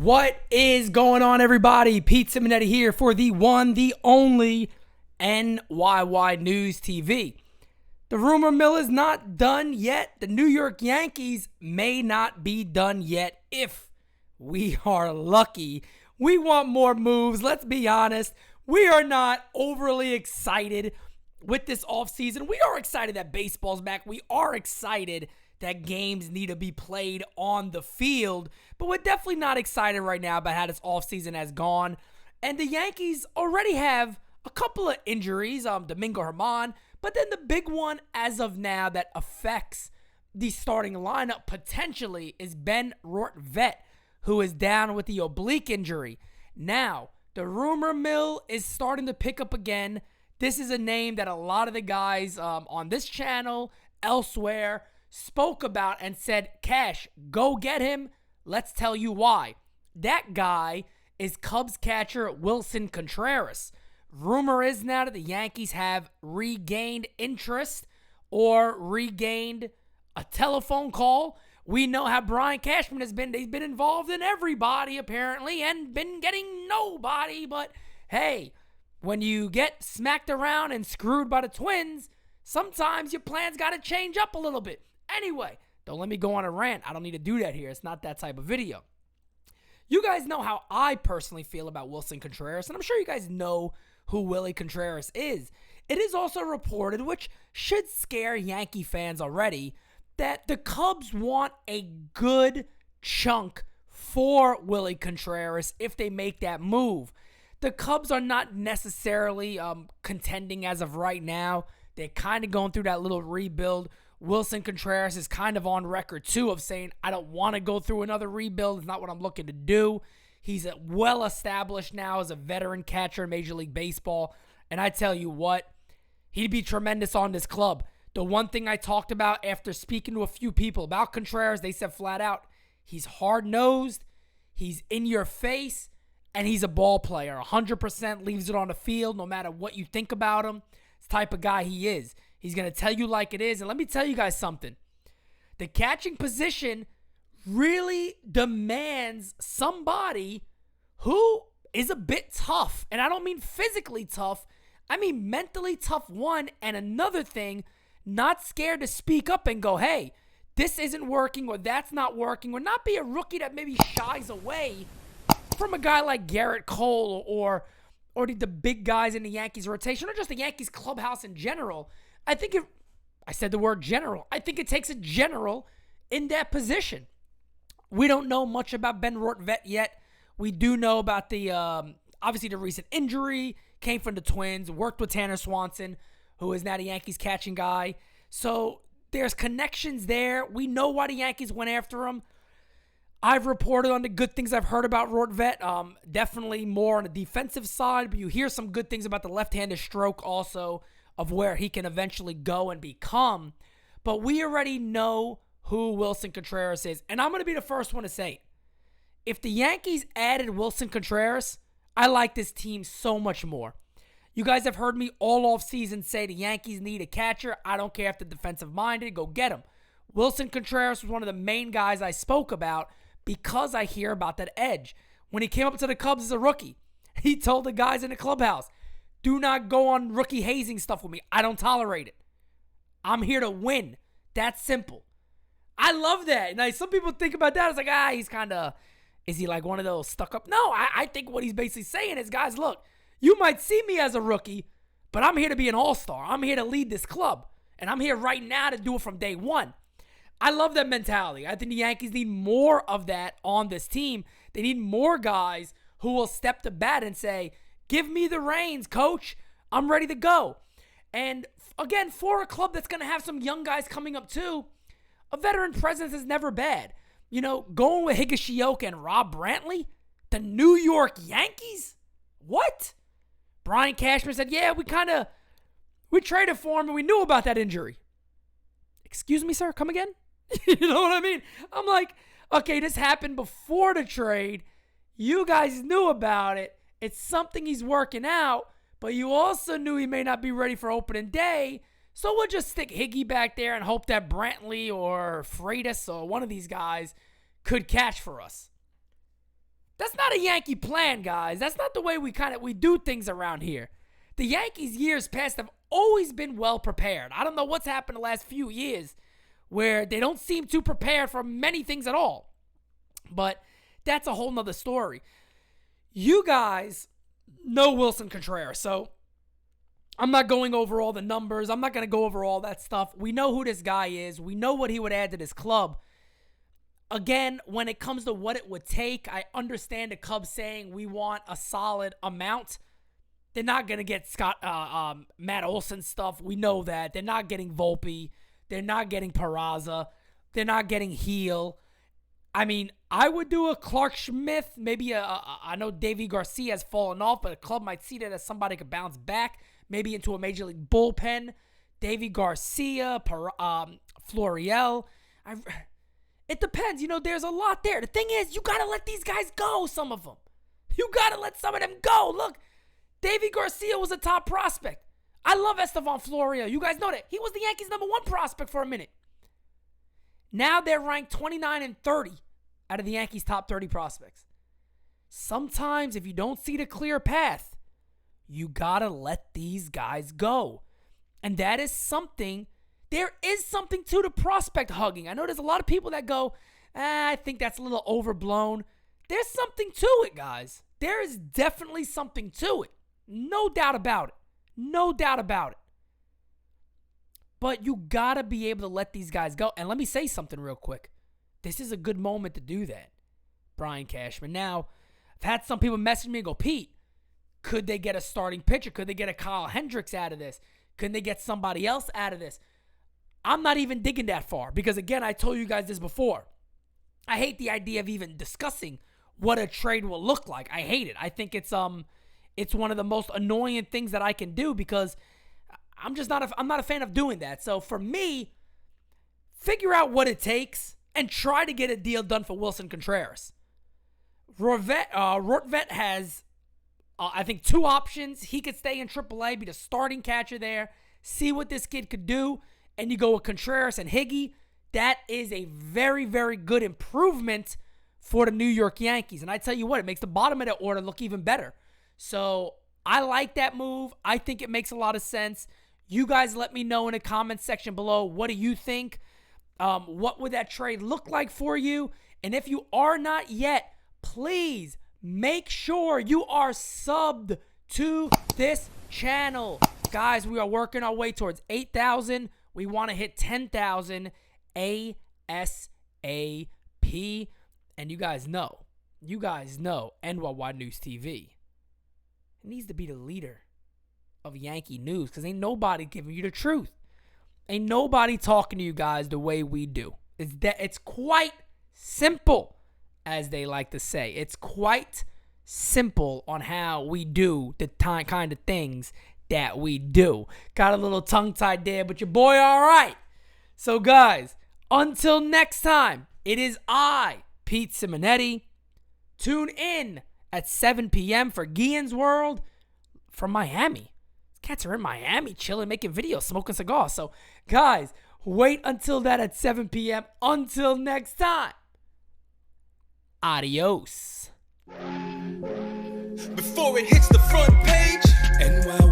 What is going on, everybody? Pete Simonetti here for the one, the only NyynewsTV. The rumor mill is not done yet. The New York Yankees may not be done yet if we are lucky. We want more moves. Let's be honest. We are not overly excited with this offseason. We are excited that baseball's back. We are excited that games need to be played on the field, but we're definitely not excited right now about how this offseason has gone. And the Yankees already have a couple of injuries, Domingo Germán, but then the big one as of now that affects the starting lineup potentially is Ben Rortvedt, who is down with the oblique injury. Now, the rumor mill is starting to pick up again. This is a name that a lot of the guys on this channel, elsewhere, spoke about and said, Cash, go get him. Let's tell you why. That guy is Cubs catcher Willson Contreras. Rumor is now that the Yankees have regained interest or regained a telephone call. We know how Brian Cashman has been. He's been involved in everybody apparently and been getting nobody. But hey, when you get smacked around and screwed by the Twins, sometimes your plans got to change up a little bit. Anyway, don't let me go on a rant. I don't need to do that here. It's not that type of video. You guys know how I personally feel about Willson Contreras, and I'm sure you guys know who Willie Contreras is. It is also reported, which should scare Yankee fans already, that the Cubs want a good chunk for Willie Contreras if they make that move. The Cubs are not necessarily contending as of right now. They're kind of going through that little rebuild. Willson Contreras is kind of on record, too, of saying, I don't want to go through another rebuild. It's not what I'm looking to do. He's well-established now as a veteran catcher in Major League Baseball. And I tell you what, he'd be tremendous on this club. The one thing I talked about after speaking to a few people about Contreras, they said flat out, he's hard-nosed, he's in your face, and he's a ball player. 100% leaves it on the field no matter what you think about him. It's the type of guy he is. He's going to tell you like it is. And let me tell you guys something. The catching position really demands somebody who is a bit tough. And I don't mean physically tough. I mean mentally tough, one. And another thing, not scared to speak up and go, hey, this isn't working or that's not working. Or not be a rookie that maybe shies away from a guy like Garrett Cole or the big guys in the Yankees rotation or just the Yankees clubhouse in general. I said the word general. I think it takes a general in that position. We don't know much about Ben Rortvedt yet. We do know about the, obviously the recent injury, came from the Twins, worked with Tanner Swanson, who is now the Yankees catching guy. So there's connections there. We know why the Yankees went after him. I've reported on the good things I've heard about Rortvedt. Definitely more on the defensive side, but you hear some good things about the left-handed stroke also, of where he can eventually go and become. But we already know who Willson Contreras is. And I'm going to be the first one to say it. If the Yankees added Willson Contreras, I like this team so much more. You guys have heard me all offseason say the Yankees need a catcher. I don't care if they're defensive-minded. Go get him. Willson Contreras was one of the main guys I spoke about because I hear about that edge. When he came up to the Cubs as a rookie, he told the guys in the clubhouse, do not go on rookie hazing stuff with me. I don't tolerate it. I'm here to win. That's simple. I love that. Now, some people think about that. It's like, he's kind of, is he like one of those stuck up? No, I think what he's basically saying is, guys, look, you might see me as a rookie, but I'm here to be an all-star. I'm here to lead this club. And I'm here right now to do it from day one. I love that mentality. I think the Yankees need more of that on this team. They need more guys who will step to bat and say, give me the reins, coach. I'm ready to go. And again, for a club that's going to have some young guys coming up too, a veteran presence is never bad. You know, going with Higashioka and Rob Brantley, the New York Yankees? What? Brian Cashman said, yeah, we traded for him and we knew about that injury. Excuse me, sir? Come again? You know what I mean? I'm like, okay, this happened before the trade. You guys knew about it. It's something he's working out, but you also knew he may not be ready for opening day. So we'll just stick Higgy back there and hope that Brantley or Freitas or one of these guys could catch for us. That's not a Yankee plan, guys. That's not the way we do things around here. The Yankees years past have always been well prepared. I don't know what's happened the last few years where they don't seem too prepared for many things at all. But that's a whole nother story. You guys know Willson Contreras, so I'm not going over all the numbers. I'm not going to go over all that stuff. We know who this guy is. We know what he would add to this club. Again, when it comes to what it would take, I understand the Cubs saying we want a solid amount. They're not going to get Matt Olson stuff. We know that. They're not getting Volpe. They're not getting Peraza. They're not getting Heel. I mean, I would do a Clark Schmidt. Maybe I know Davy Garcia has fallen off, but a club might see that as somebody could bounce back, maybe into a major league bullpen. Davy Garcia, Florial. It depends. You know, there's a lot there. The thing is, you got to let these guys go, some of them. You got to let some of them go. Look, Davy Garcia was a top prospect. I love Estevan Florial. You guys know that. He was the Yankees' #1 prospect for a minute. Now they're ranked 29 and 30 out of the Yankees' top 30 prospects. Sometimes, if you don't see the clear path, you got to let these guys go. And that is something. There is something to the prospect hugging. I know there's a lot of people that go, I think that's a little overblown. There's something to it, guys. There is definitely something to it. No doubt about it. No doubt about it. But you got to be able to let these guys go. And let me say something real quick. This is a good moment to do that, Brian Cashman. Now, I've had some people message me and go, Pete, could they get a starting pitcher? Could they get a Kyle Hendricks out of this? Could they get somebody else out of this? I'm not even digging that far because, again, I told you guys this before. I hate the idea of even discussing what a trade will look like. I hate it. I think it's one of the most annoying things that I can do because I'm not a fan of doing that. So for me, figure out what it takes and try to get a deal done for Willson Contreras. Rortvedt has, I think, 2 options. He could stay in AAA, be the starting catcher there, see what this kid could do, and you go with Contreras and Higgy. That is a very, very good improvement for the New York Yankees. And I tell you what, it makes the bottom of the order look even better. So I like that move. I think it makes a lot of sense. You guys let me know in the comments section below. What do you think? What would that trade look like for you? And if you are not yet, please make sure you are subbed to this channel. Guys, we are working our way towards 8,000. We want to hit 10,000 ASAP. And you guys know, NyynewsTV needs to be the leader of Yankee news because ain't nobody giving you the truth. Ain't nobody talking to you guys the way we do. It's quite simple, as they like to say. It's quite simple on how we do the kind of things that we do. Got a little tongue-tied there, but your boy all right. So, guys, until next time, it is I, Pete Simonetti. Tune in at 7 p.m. for Guillen's World from Miami. These cats are in Miami chilling, making videos, smoking cigars. So, guys, wait until that at 7 p.m. Until next time. Adios. Before it hits the front page, NY